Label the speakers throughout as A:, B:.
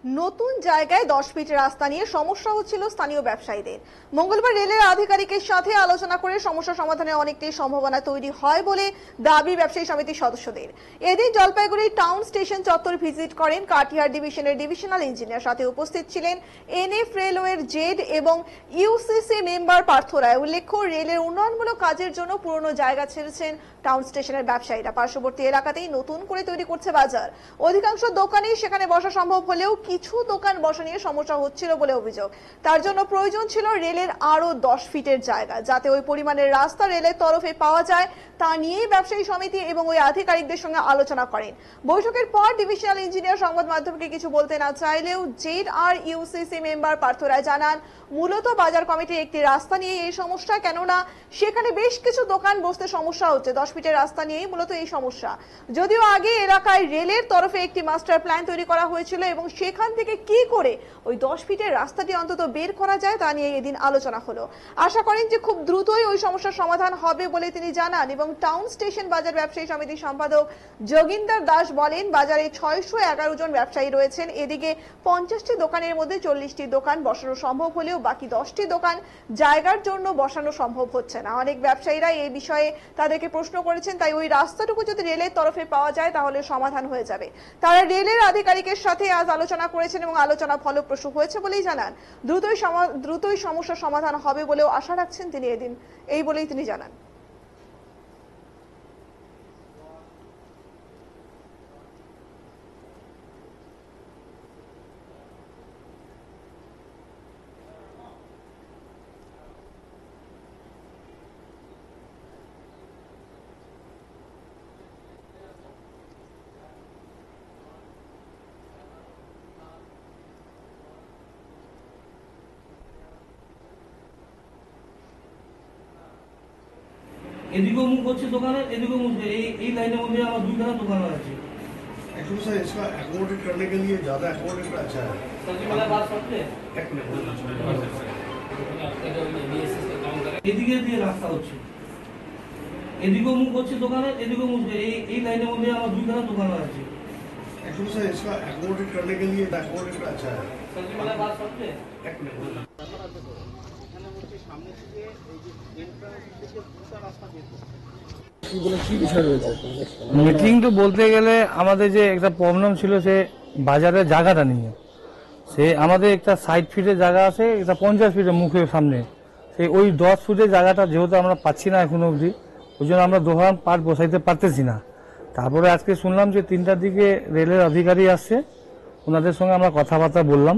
A: নতুন জায়গায় 10 ফিট রাস্তা নিয়ে সমস্যা হচ্ছিল স্থানীয় ব্যবসায়ীদের। মঙ্গলবার রেলের আধিকারিকের সাথে আলোচনা করে সমস্যা সমাধানের অনেকটাই সম্ভাবনা তৈরি হয় বলে দাবি ব্যবসায়ী সমিতির সদস্যদের। এদিন জলপাইগুড়ি টাউন স্টেশন চত্বর ভিজিট করেন কাটিহার ডিভিশনের ডিভিশনাল ইঞ্জিনিয়ার। সাথে উপস্থিত ছিলেন এনএফ রেলওয়ের জেড এবং ইউসিসি মেম্বার পার্থ রায়। উল্লেখ্য, রেলের উন্নয়নমূলক কাজের জন্য পুরনো জায়গা ছেড়েছেন টাউন স্টেশনের ব্যবসায়ীরা। পার্শ্ববর্তী এলাকাতেই নতুন করে তৈরি করছে বাজার। অধিকাংশ দোকানেই সেখানে বসা সম্ভব হলেও কিছু দোকান বসা নিয়ে সমস্যা হচ্ছিল বলে অভিযোগ। তার জন্য প্রয়োজন ছিল রেলের আরো 10 ফিটের জায়গা, যাতে ওই পরিমাণের রাস্তা রেলের তরফে পাওয়া যায়। তা নিয়েই ব্যবসায়ী সমিতি এবং ওই আধিকারিকদের সঙ্গে আলোচনা করেন। বৈঠকের পর ডিভিশনাল ইঞ্জিনিয়ার সংবাদ মাধ্যমকে কিছু বলতে না চাইলেও জেড আর ইউসিসি মেম্বার পার্থ রায় জানান, মূলত বাজার কমিটির একটি রাস্তা নিয়ে এই সমস্যা, কেননা সেখানে বেশ কিছু দোকান বসতে সমস্যা হচ্ছে। 10 ফিটের রাস্তা নিয়েই মূলত এই সমস্যা। যদিও আগে এলাকায় রেলের তরফে একটি মাস্টার প্ল্যান তৈরি করা হয়েছিল এবং সেখান থেকে কি করে ওই 10 ফিটের রাস্তাটি অন্তত বের করা যায় তা নিয়ে এদিন আলোচনা হলো। আশা করেন যে খুব দ্রুতই ওই সমস্যার সমাধান হবে বলে তিনি জানান। এবং টাউন স্টেশন বাজার ব্যবসায়ী সমিতির সম্পাদক যোগিন্দর দাস বলেন, বাজারে 611 জন ব্যবসায়ী রয়েছেন। এদিকে 50টি দোকানের মধ্যে 40টি দোকান বসানো সম্ভব হলেও বাকি 10টি দোকান জায়গার জন্য বসানো সম্ভব হচ্ছে না। অনেক ব্যবসায়ীরা এই বিষয়ে তাদেরকে প্রশ্ন করেছেন, তাই ওই রাস্তাটুকু যদি রেলের তরফে পাওয়া যায় তাহলে সমাধান হয়ে যাবে। তারা রেলের আধিকারিকের সাথে আজ আলোচনা করেছেন এবং আলোচনা ফলপ্রসূ হয়েছে বলেই জানান। দ্রুতই সমস্যার সমাধান হবে বলেও আশা রাখছেন তিনি এদিন, এই বলেই তিনি জানান।
B: এদিকেও মুখ হচ্ছে দোকানের, এদিকেও मुझे এই লাইনের মধ্যে আমার দুইখানা দোকান আছে।
C: एक्चुअली सर इसका एकोमोडेट करने के लिए ज़्यादा एकोमोडेट अच्छा है।
B: এদিকে দিয়ে রাস্তা হচ্ছে, এদিকেও মুখ হচ্ছে দোকানের, এদিকেও मुझे এই লাইনের মধ্যে আমার দুইখানা দোকান আছে।
C: एक्चुअली सर इसका एकोमोडेट करने के लिए एकोमोडेट अच्छा है।
D: মিটিং তো বলতে গেলে আমাদের যে একটা প্রবলেম ছিল সে বাজারের জায়গাটা নিয়ে। সে আমাদের একটা 60 ফিটের জায়গা আছে, একটা 50 ফিটের মুখের সামনে। সেই ওই 10 ফুটের জায়গাটা যেহেতু আমরা পাচ্ছি না এখনো অবধি, ওই জন্য আমরা দোকান পাট বসাইতে পারতেছি না। তারপরে আজকে শুনলাম যে 3টার দিকে রেলের অধিকারী আসছে, ওনাদের সঙ্গে আমরা কথাবার্তা বললাম।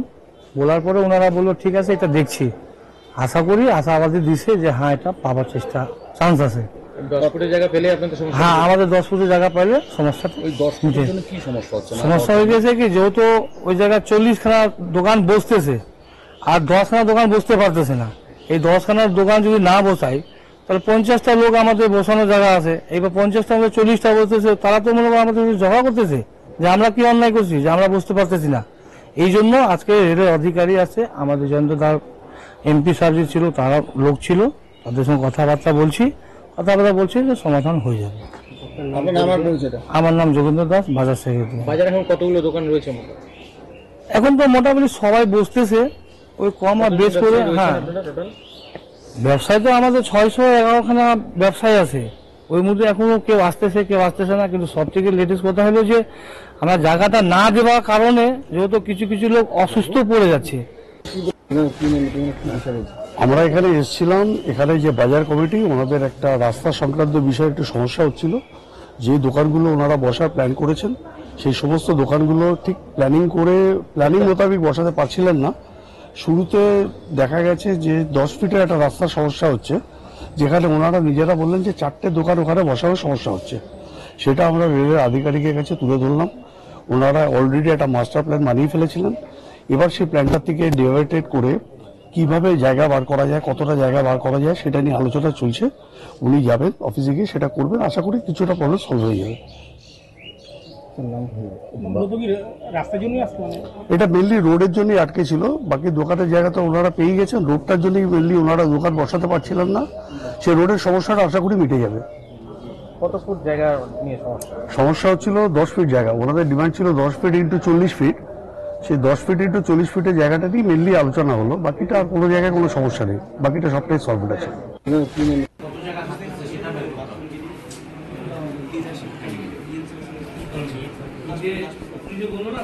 D: বলার পরে ওনারা বললো ঠিক আছে, এটা দেখছি। আশা করি, আশাবাদী দিছে যে হ্যাঁ এটা পাওয়ার চান্স আছে।
E: 10 ফুটের জায়গা পেলে আপনাদের সমস্যা?
D: হ্যাঁ, আমাদের 10 ফুটের জায়গা পেলে সমস্যাটা।
E: ওই 10 ফুটের জন্য কি সমস্যা হচ্ছে?
D: সমস্যা হয়ে গেছে কি, যেহেতু ওই জায়গায় 40খানা দোকান বসতেছে আর 10খানা দোকান বসতে পারতেছে না। এই 10খানার দোকান যদি না বসাই তাহলে 50টা লোক আমাদের বসানোর জায়গা আছে। এইবার 50টা মধ্যে 40টা বসতেছে, তারা তো মনে হয় আমাদের ঝগড়া করতেছে যে আমরা কি অন্যায় করছি যে আমরা বসতে পারতেছি না। এই জন্য আজকে রেলের অধিকারী আছে, আমাদের জয়ন্তদার এমপি সাহেব ছিল, তারা লোক ছিল, তাদের সঙ্গে কথাবার্তা বলছি যে সমাধান হয়ে যাবে। আমার নাম যোগেন্দ্র দাস, বাজার সেক্রেটারি।
E: বাজারে এখন কতগুলো দোকান রয়েছে?
D: এখন তো মোটামুটি সবাই বসতেছে, ওই কম আর বেশ করে। হ্যাঁ, ব্যবসায় তো আমাদের 611খানা ব্যবসায় আছে, ওই মধ্যে এখনো কেউ আসতেছে না। কিন্তু সব থেকে লেটেস্ট কথা হলো যে আমরা জায়গাটা না দেওয়ার কারণে যেহেতু কিছু লোক অসুস্থ পড়ে যাচ্ছে।
C: আমরা এখানে এসেছিলাম, এখানে যে বাজার কমিটি ওনাদের একটা রাস্তা সংক্রান্ত বিষয়ে একটু সমস্যা হচ্ছিল। যে দোকানগুলো ওনারা বসার প্ল্যান করেছেন সেই সমস্ত দোকানগুলো ঠিক প্ল্যানিং মোতাবেক বসাতে পারছিলেন না। শুরুতে দেখা গেছে যে 10 ফিটের একটা রাস্তার সমস্যা হচ্ছে, যেখানে ওনারা নিজেরা বললেন যে 4টে দোকান ওখানে বসানোর সমস্যা হচ্ছে। সেটা আমরা রেলের আধিকারিকের কাছে তুলে ধরলাম। ওনারা অলরেডি একটা মাস্টার প্ল্যান বানিয়ে ফেলেছিলেন। এবার সেই প্ল্যানটার থেকে ডিভাইডেড করে কিভাবে জায়গা বার করা যায়, কতটা জায়গা বার করা যায় সেটা নিয়ে আলোচনা চলছে। উনি যাবেন অফিসে গিয়ে সেটা করবেন, আশা করি কিছুটা প্রবলেম সলভ হয়ে যাবে। এটা মেনলি রোডের জন্যই আটকে ছিল, বাকি দোকানের জায়গা তো ওনারা পেয়ে গেছেন। রোডটার জন্যই মেনলি ওনারা দোকান বসাতে পারছিলেন না। সেই রোডের সমস্যাটা আশা করি মিটে যাবে।
E: কত ফুট জায়গা নিয়ে সমস্যা
C: হচ্ছিল? 10 ফিট জায়গা। ওনাদের ডিমান্ড ছিল 10 ফিট ইন্টু 40 ফিট। সেই 10 ফিট ইন্টু 40 ফিটের জায়গাটাতেই মেনলি আলোচনা হলো। বাকিটা আর কোনো জায়গায় কোনো সমস্যা নেই, বাকিটা সবটাই সলভড আছে।
B: যে বললো না,